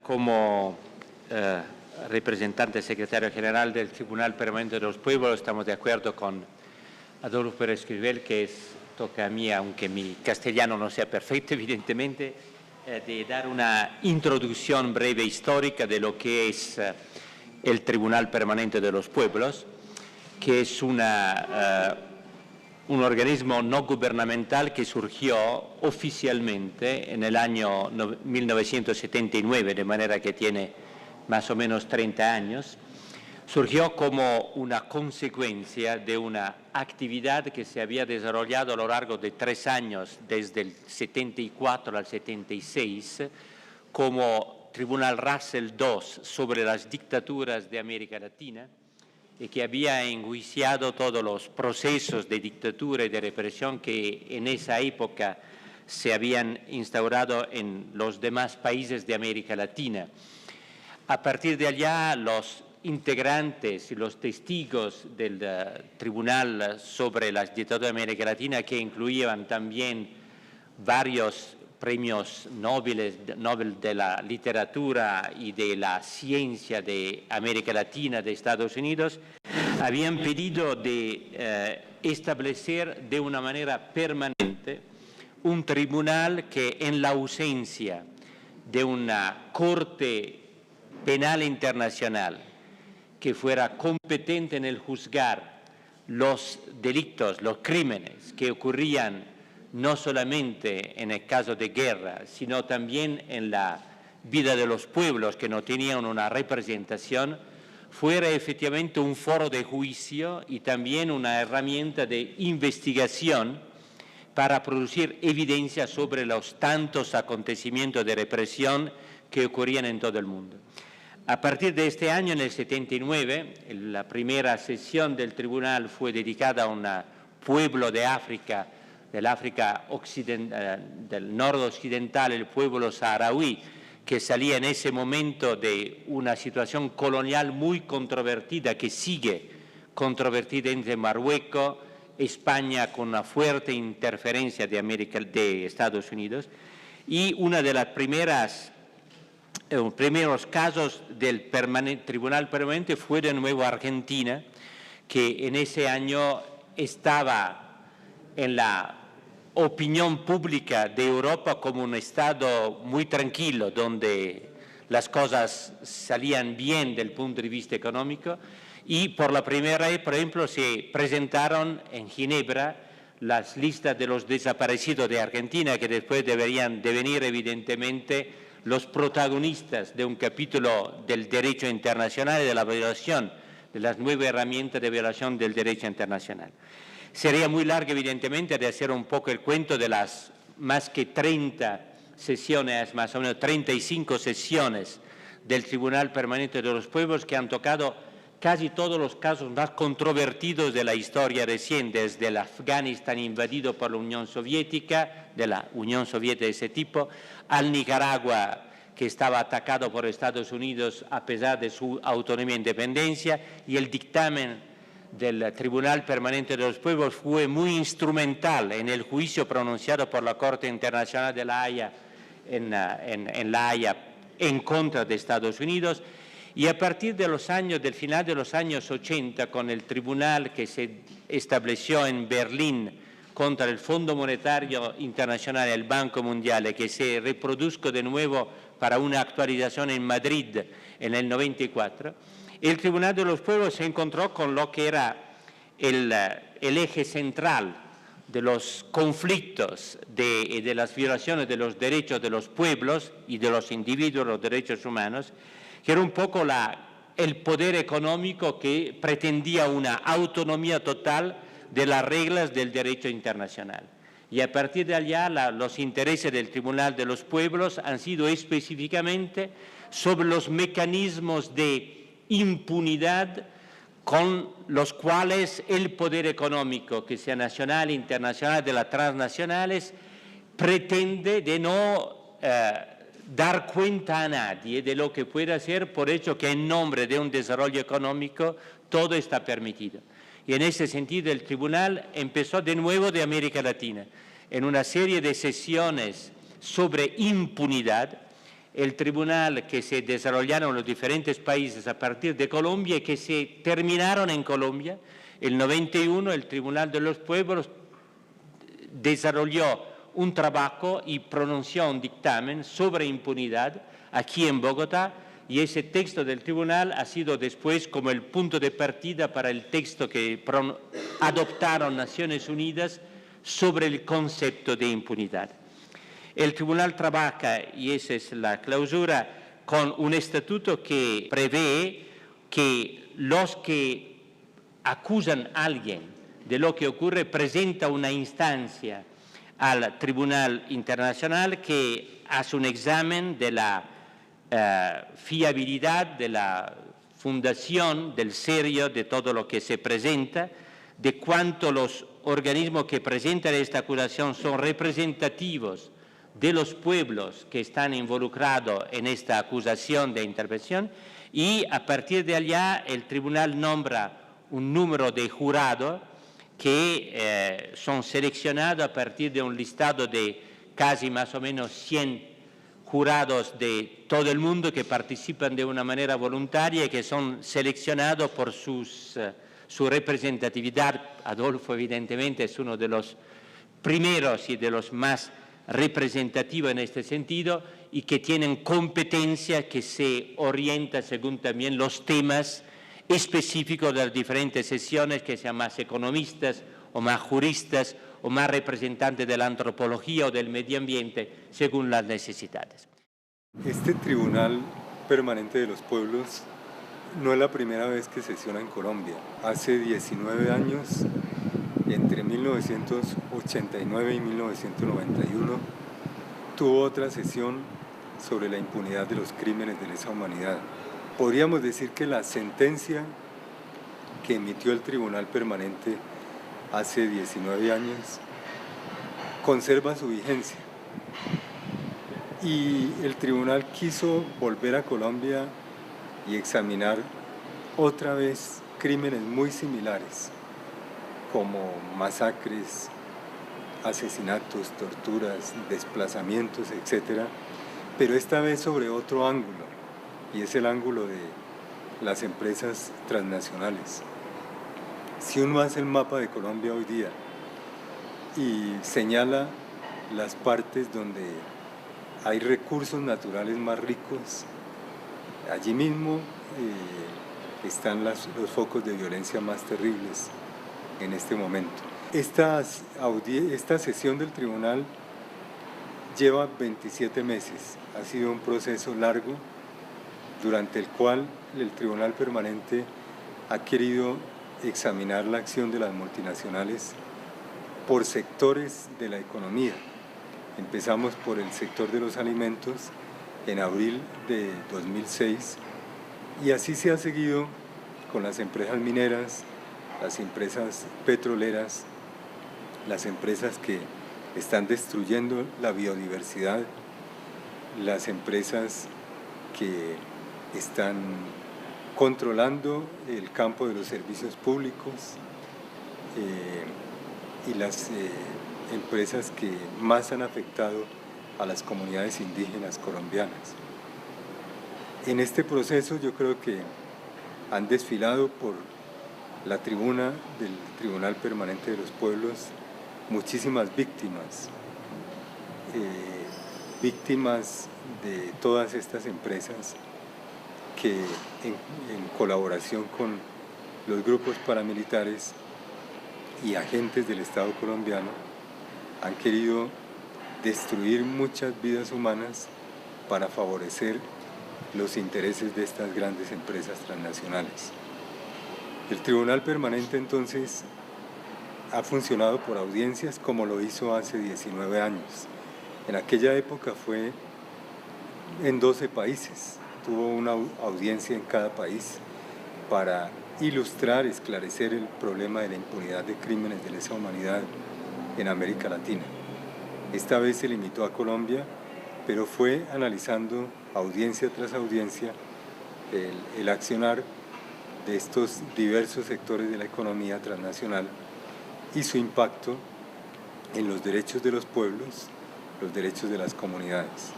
como representante secretario general del Tribunal Permanente de los Pueblos, estamos de acuerdo con Adolfo Pérez Esquivel, que toca a mí, aunque mi castellano no sea perfecto, evidentemente, de dar una introducción breve histórica de lo que es el Tribunal Permanente de los Pueblos, que es un organismo no gubernamental que surgió oficialmente en el año 1979, de manera que tiene más o menos 30 años. Surgió como una consecuencia de una actividad que se había desarrollado a lo largo de 3 años, desde el 74 al 76, como Tribunal Russell II sobre las dictaduras de América Latina, y que había enjuiciado todos los procesos de dictadura y de represión que en esa época se habían instaurado en los demás países de América Latina. A partir de allá, los integrantes y los testigos del Tribunal sobre las dictaduras de América Latina, que incluían también varios premios Nobel de la literatura y de la ciencia de América Latina, de Estados Unidos, habían pedido de establecer de una manera permanente un tribunal que, en la ausencia de una corte penal internacional que fuera competente en el juzgar los delitos, los crímenes que ocurrían no solamente en el caso de guerra, sino también en la vida de los pueblos que no tenían una representación, fuera efectivamente un foro de juicio y también una herramienta de investigación para producir evidencia sobre los tantos acontecimientos de represión que ocurrían en todo el mundo. A partir de este año, en el 79, la primera sesión del tribunal fue dedicada a un pueblo de África, del África del nordoccidental, el pueblo saharaui, que salía en ese momento de una situación colonial muy controvertida, que sigue controvertida entre Marruecos, España, con una fuerte interferencia de Estados Unidos, y una de las primeros casos del Tribunal Permanente fue de nuevo Argentina, que en ese año estaba en la opinión pública de Europa como un Estado muy tranquilo, donde las cosas salían bien desde el punto de vista económico, y por la primera vez, por ejemplo, se presentaron en Ginebra las listas de los desaparecidos de Argentina, que después deberían devenir evidentemente los protagonistas de un capítulo del derecho internacional y de la violación de las nuevas herramientas de violación del derecho internacional. Sería muy largo, evidentemente, de hacer un poco el cuento de las más que 30 sesiones, más o menos 35 sesiones del Tribunal Permanente de los Pueblos, que han tocado casi todos los casos más controvertidos de la historia reciente, desde el Afganistán invadido por la Unión Soviética, de la Unión Soviética de ese tipo, al Nicaragua, que estaba atacado por Estados Unidos a pesar de su autonomía e independencia, y el dictamen del Tribunal Permanente de los Pueblos fue muy instrumental en el juicio pronunciado por la Corte Internacional de La Haya en La Haya en contra de Estados Unidos. Y a partir de del final de los años 80, con el tribunal que se estableció en Berlín contra el Fondo Monetario Internacional y el Banco Mundial, y que se reprodujo de nuevo para una actualización en Madrid en el 94, el Tribunal de los Pueblos se encontró con lo que era el eje central de los conflictos y de las violaciones de los derechos de los pueblos y de los individuos, los derechos humanos, que era un poco el poder económico que pretendía una autonomía total de las reglas del derecho internacional. Y a partir de allá, los intereses del Tribunal de los Pueblos han sido específicamente sobre los mecanismos de impunidad con los cuales el poder económico, que sea nacional, internacional, de las transnacionales, pretende de no dar cuenta a nadie de lo que puede hacer, por hecho que en nombre de un desarrollo económico todo está permitido. Y en ese sentido el tribunal empezó de nuevo de América Latina, en una serie de sesiones sobre impunidad, el tribunal que se desarrollaron en los diferentes países a partir de Colombia y que se terminaron en Colombia. El 91 el Tribunal de los Pueblos desarrolló un trabajo y pronunció un dictamen sobre impunidad aquí en Bogotá, y ese texto del tribunal ha sido después como el punto de partida para el texto que adoptaron Naciones Unidas sobre el concepto de impunidad. El tribunal trabaja, y esa es la clausura, con un estatuto que prevé que los que acusan a alguien de lo que ocurre presenta una instancia al Tribunal Internacional que hace un examen de la fiabilidad, de la fundación, del serio de todo lo que se presenta, de cuánto los organismos que presentan esta acusación son representativos de los pueblos que están involucrados en esta acusación de intervención, y a partir de allá el tribunal nombra un número de jurados que son seleccionados a partir de un listado de casi más o menos 100 jurados de todo el mundo que participan de una manera voluntaria y que son seleccionados por su representatividad. Adolfo evidentemente es uno de los primeros y de los más representativos en este sentido, y que tienen competencia que se orienta según también los temas específicos de las diferentes sesiones, que sean más economistas o más juristas o más representantes de la antropología o del medio ambiente, según las necesidades. Este Tribunal Permanente de los Pueblos no es la primera vez que sesiona en Colombia. Hace 19 años, entre 1989 y 1991, tuvo otra sesión sobre la impunidad de los crímenes de lesa humanidad. Podríamos decir que la sentencia que emitió el Tribunal Permanente hace 19 años conserva su vigencia, y el tribunal quiso volver a Colombia y examinar otra vez crímenes muy similares, como masacres, asesinatos, torturas, desplazamientos, etc., pero esta vez sobre otro ángulo, y es el ángulo de las empresas transnacionales. Si uno hace el mapa de Colombia hoy día y señala las partes donde hay recursos naturales más ricos, allí mismo están los focos de violencia más terribles en este momento. Esta sesión del tribunal lleva 27 meses, ha sido un proceso largo durante el cual el Tribunal Permanente ha querido examinar la acción de las multinacionales por sectores de la economía. Empezamos por el sector de los alimentos en abril de 2006, y así se ha seguido con las empresas mineras, las empresas petroleras, las empresas que están destruyendo la biodiversidad, las empresas que están controlando el campo de los servicios públicos, y las empresas que más han afectado a las comunidades indígenas colombianas. En este proceso yo creo que han desfilado por la tribuna del Tribunal Permanente de los Pueblos muchísimas víctimas, víctimas de todas estas empresas que en colaboración con los grupos paramilitares y agentes del Estado colombiano han querido destruir muchas vidas humanas para favorecer los intereses de estas grandes empresas transnacionales. El Tribunal Permanente entonces ha funcionado por audiencias, como lo hizo hace 19 años. En aquella época fue en 12 países, tuvo una audiencia en cada país para ilustrar, esclarecer el problema de la impunidad de crímenes de lesa humanidad en América Latina. Esta vez se limitó a Colombia, pero fue analizando audiencia tras audiencia el accionar de estos diversos sectores de la economía transnacional y su impacto en los derechos de los pueblos, los derechos de las comunidades.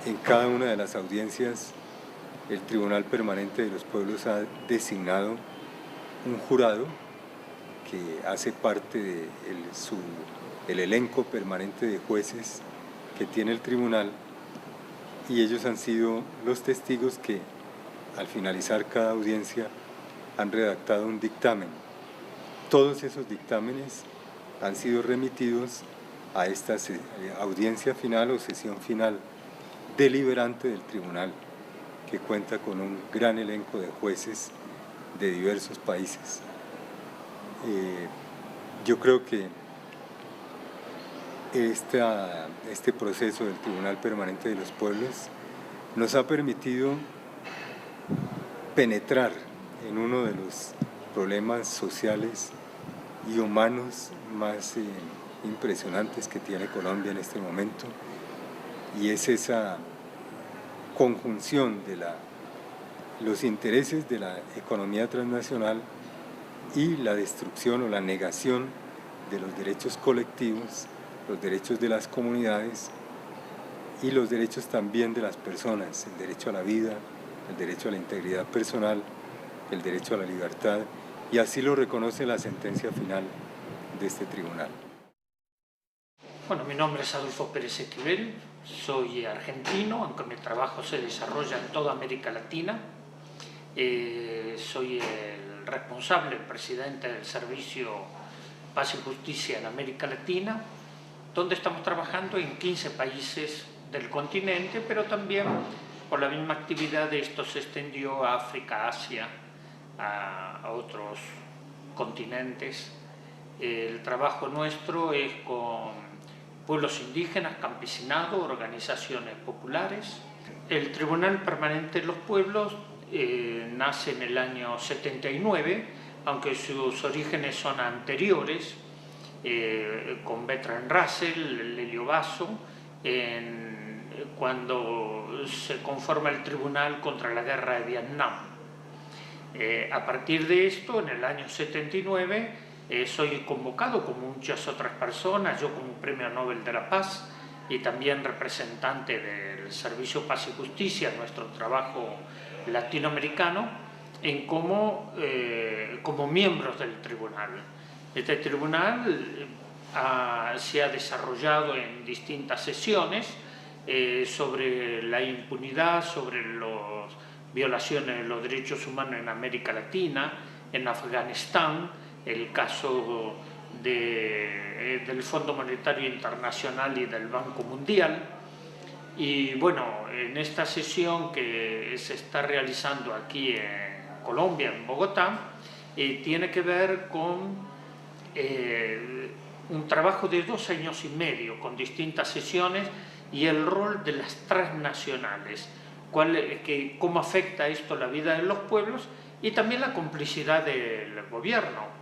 En cada una de las audiencias, el Tribunal Permanente de los Pueblos ha designado un jurado que hace parte del elenco permanente de jueces que tiene el tribunal, y ellos han sido los testigos que al finalizar cada audiencia han redactado un dictamen. Todos esos dictámenes han sido remitidos a esta audiencia final o sesión final deliberante del tribunal, que cuenta con un gran elenco de jueces de diversos países. Yo creo que este proceso del Tribunal Permanente de los Pueblos nos ha permitido penetrar en uno de los problemas sociales y humanos más impresionantes que tiene Colombia en este momento, y es esa conjunción de los intereses de la economía transnacional y la destrucción o la negación de los derechos colectivos, los derechos de las comunidades y los derechos también de las personas, el derecho a la vida, el derecho a la integridad personal, el derecho a la libertad, y así lo reconoce la sentencia final de este tribunal. Bueno, mi nombre es Adolfo Pérez Esquivel, soy argentino, aunque mi trabajo se desarrolla en toda América Latina. Soy el responsable, el presidente del Servicio Paz y Justicia en América Latina, donde estamos trabajando en 15 países del continente, pero también por la misma actividad esto se extendió a África, Asia, a otros continentes. El trabajo nuestro es con pueblos indígenas, campesinado, organizaciones populares. El Tribunal Permanente de los Pueblos nace en el año 79, aunque sus orígenes son anteriores, con Bertrand Russell, Lelio Basso, cuando se conforma el Tribunal contra la Guerra de Vietnam. A partir de esto, en el año 79, soy convocado como muchas otras personas, yo como Premio Nobel de la Paz y también representante del Servicio Paz y Justicia, nuestro trabajo latinoamericano, como miembros del tribunal. Este tribunal se ha desarrollado en distintas sesiones sobre la impunidad, sobre las violaciones de los derechos humanos en América Latina, en Afganistán, el caso del Fondo Monetario Internacional y del Banco Mundial. Y bueno, en esta sesión que se está realizando aquí en Colombia, en Bogotá, tiene que ver con un trabajo de 2 años y medio, con distintas sesiones, y el rol de las transnacionales, cómo afecta esto la vida de los pueblos, y también la complicidad del gobierno,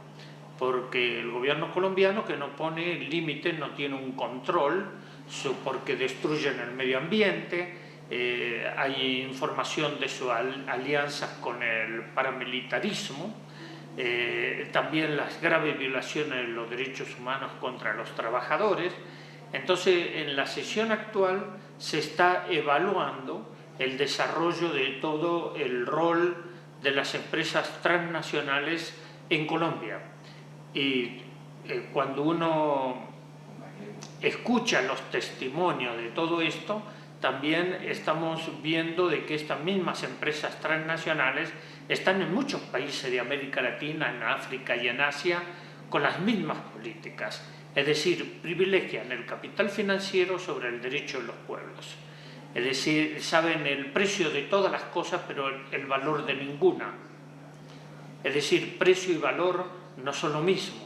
porque el gobierno colombiano, que no pone límites, no tiene un control, porque destruyen el medio ambiente, hay información de sus alianzas con el paramilitarismo, también las graves violaciones de los derechos humanos contra los trabajadores. Entonces, en la sesión actual se está evaluando el desarrollo de todo el rol de las empresas transnacionales en Colombia. Y cuando uno escucha los testimonios de todo esto, también estamos viendo de que estas mismas empresas transnacionales están en muchos países de América Latina, en África y en Asia, con las mismas políticas. Es decir, privilegian el capital financiero sobre el derecho de los pueblos. Es decir, saben el precio de todas las cosas, pero el valor de ninguna. Es decir, precio y valor no son lo mismo.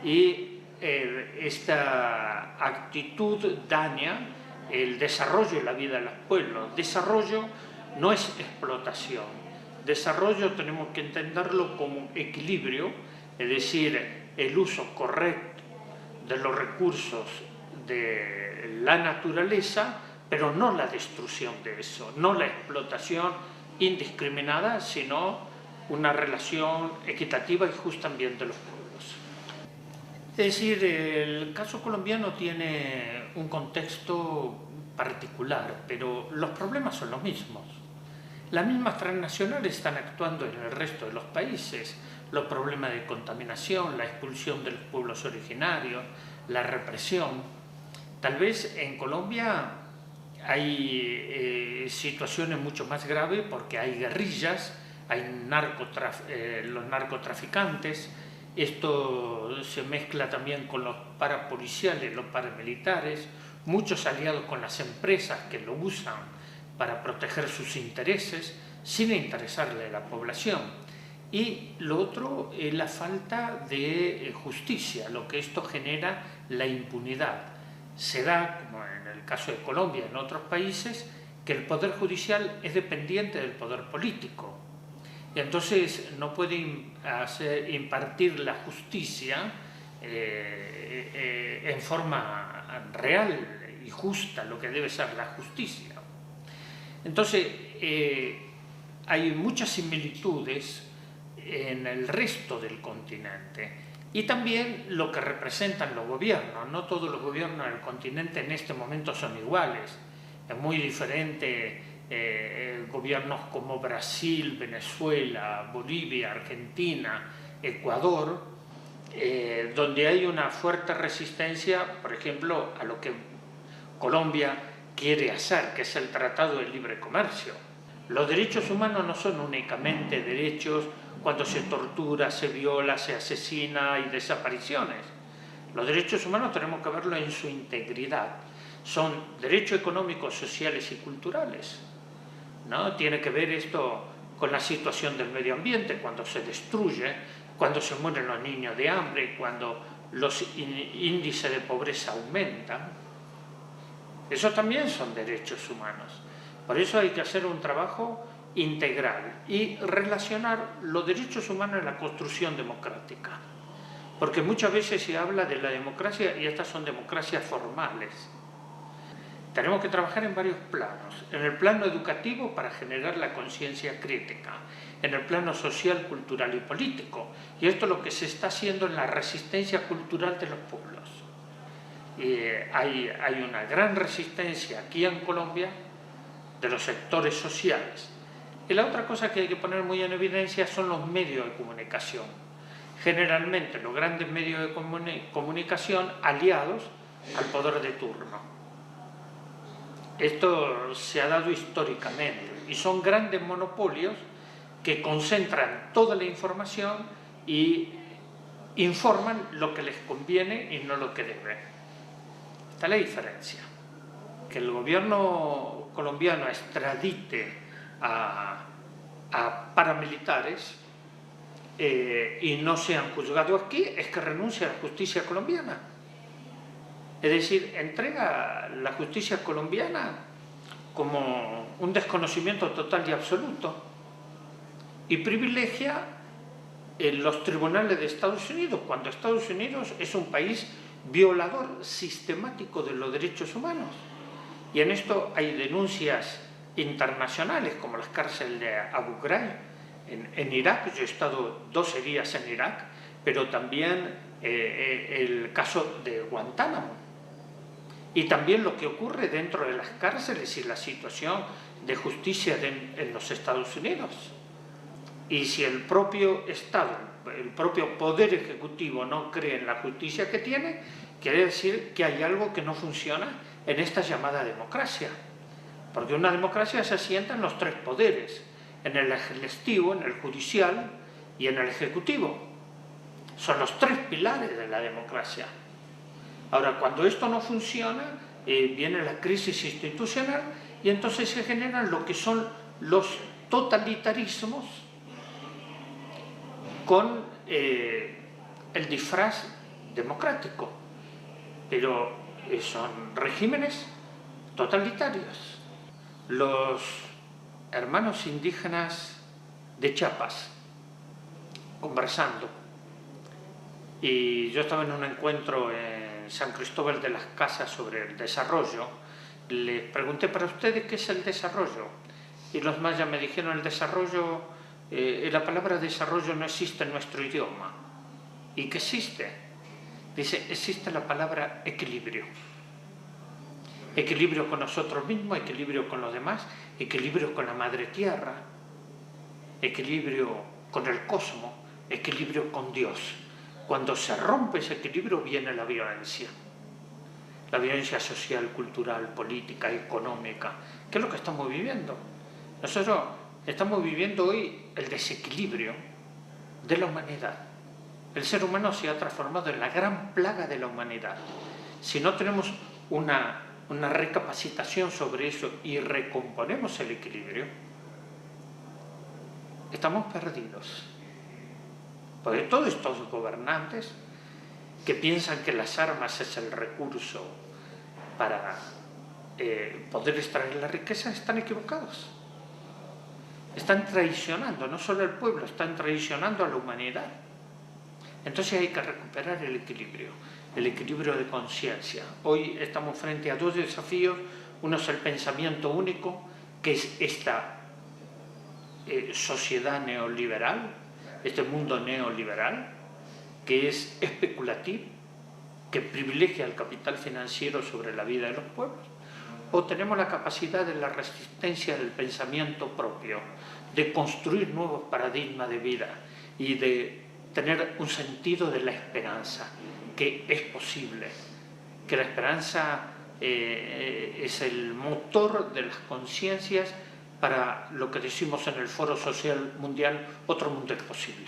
Y esta actitud daña el desarrollo y la vida de los pueblos. Desarrollo no es explotación. Desarrollo tenemos que entenderlo como equilibrio, es decir, el uso correcto de los recursos de la naturaleza, pero no la destrucción de eso, no la explotación indiscriminada, sino una relación equitativa y justa también de los pueblos. Es decir, el caso colombiano tiene un contexto particular, pero los problemas son los mismos. Las mismas transnacionales están actuando en el resto de los países. Los problemas de contaminación, la expulsión de los pueblos originarios, la represión. Tal vez en Colombia hay situaciones mucho más graves porque hay guerrillas, hay los narcotraficantes. Esto se mezcla también con los parapoliciales, los paramilitares, muchos aliados con las empresas que lo usan para proteger sus intereses sin interesarle a la población. Y lo otro es la falta de justicia, lo que esto genera la impunidad. Se da, como en el caso de Colombia y en otros países, que el Poder Judicial es dependiente del Poder Político. Y entonces no puede impartir la justicia en forma real y justa, lo que debe ser la justicia. Entonces, hay muchas similitudes en el resto del continente y también lo que representan los gobiernos. No todos los gobiernos del continente en este momento son iguales. Es muy diferente gobiernos como Brasil, Venezuela, Bolivia, Argentina, Ecuador, donde hay una fuerte resistencia, por ejemplo, a lo que Colombia quiere hacer, que es el Tratado de Libre Comercio. Los derechos humanos no son únicamente derechos cuando se tortura, se viola, se asesina, hay desapariciones. Los derechos humanos tenemos que verlo en su integridad. Son derechos económicos, sociales y culturales, ¿no? Tiene que ver esto con la situación del medio ambiente, cuando se destruye, cuando se mueren los niños de hambre, cuando los índices de pobreza aumentan. Esos también son derechos humanos. Por eso hay que hacer un trabajo integral y relacionar los derechos humanos en la construcción democrática. Porque muchas veces se habla de la democracia y estas son democracias formales. Tenemos que trabajar en varios planos. En el plano educativo para generar la conciencia crítica. En el plano social, cultural y político. Y esto es lo que se está haciendo en la resistencia cultural de los pueblos. Hay una gran resistencia aquí en Colombia de los sectores sociales. Y la otra cosa que hay que poner muy en evidencia son los medios de comunicación. Generalmente los grandes medios de comunicación aliados al poder de turno. Esto se ha dado históricamente y son grandes monopolios que concentran toda la información y informan lo que les conviene y no lo que debe. Esta es la diferencia. Que el gobierno colombiano extradite a paramilitares y no sean juzgados aquí es que renuncia a la justicia colombiana. Es decir, entrega la justicia colombiana como un desconocimiento total y absoluto y privilegia los tribunales de Estados Unidos, cuando Estados Unidos es un país violador sistemático de los derechos humanos. Y en esto hay denuncias internacionales, como las cárceles de Abu Ghraib en Irak. Yo he estado 12 días en Irak, pero también el caso de Guantánamo. Y también lo que ocurre dentro de las cárceles y la situación de justicia en los Estados Unidos. Y si el propio Estado, el propio Poder Ejecutivo no cree en la justicia que tiene, quiere decir que hay algo que no funciona en esta llamada democracia. Porque una democracia se asienta en los tres poderes, en el legislativo, en el judicial y en el ejecutivo. Son los tres pilares de la democracia. Ahora, cuando esto no funciona, viene la crisis institucional y entonces se generan lo que son los totalitarismos con el disfraz democrático. Pero son regímenes totalitarios. Los hermanos indígenas de Chiapas, conversando, y yo estaba en un encuentro en San Cristóbal de las Casas sobre el desarrollo, les pregunté: ¿para ustedes qué es el desarrollo? Y los mayas me dijeron: el desarrollo, la palabra desarrollo no existe en nuestro idioma. ¿Y qué existe? Dice: existe la palabra equilibrio. Equilibrio con nosotros mismos, equilibrio con los demás, equilibrio con la madre tierra, equilibrio con el cosmos, equilibrio con Dios. Cuando se rompe ese equilibrio viene la violencia social, cultural, política, económica, que es lo que estamos viviendo. Nosotros estamos viviendo hoy el desequilibrio de la humanidad. El ser humano se ha transformado en la gran plaga de la humanidad. Si no tenemos una recapacitación sobre eso y recomponemos el equilibrio, estamos perdidos. Porque todos estos gobernantes que piensan que las armas es el recurso para poder extraer la riqueza están equivocados. Están traicionando no solo al pueblo, están traicionando a la humanidad. Entonces hay que recuperar el equilibrio de conciencia. Hoy estamos frente a dos desafíos. Uno es el pensamiento único, que es esta sociedad neoliberal, este mundo neoliberal, que es especulativo, que privilegia el capital financiero sobre la vida de los pueblos. O tenemos la capacidad de la resistencia del pensamiento propio, de construir nuevos paradigmas de vida y de tener un sentido de la esperanza, que es posible, que la esperanza es el motor de las conciencias para lo que decimos en el Foro Social Mundial, otro mundo es posible.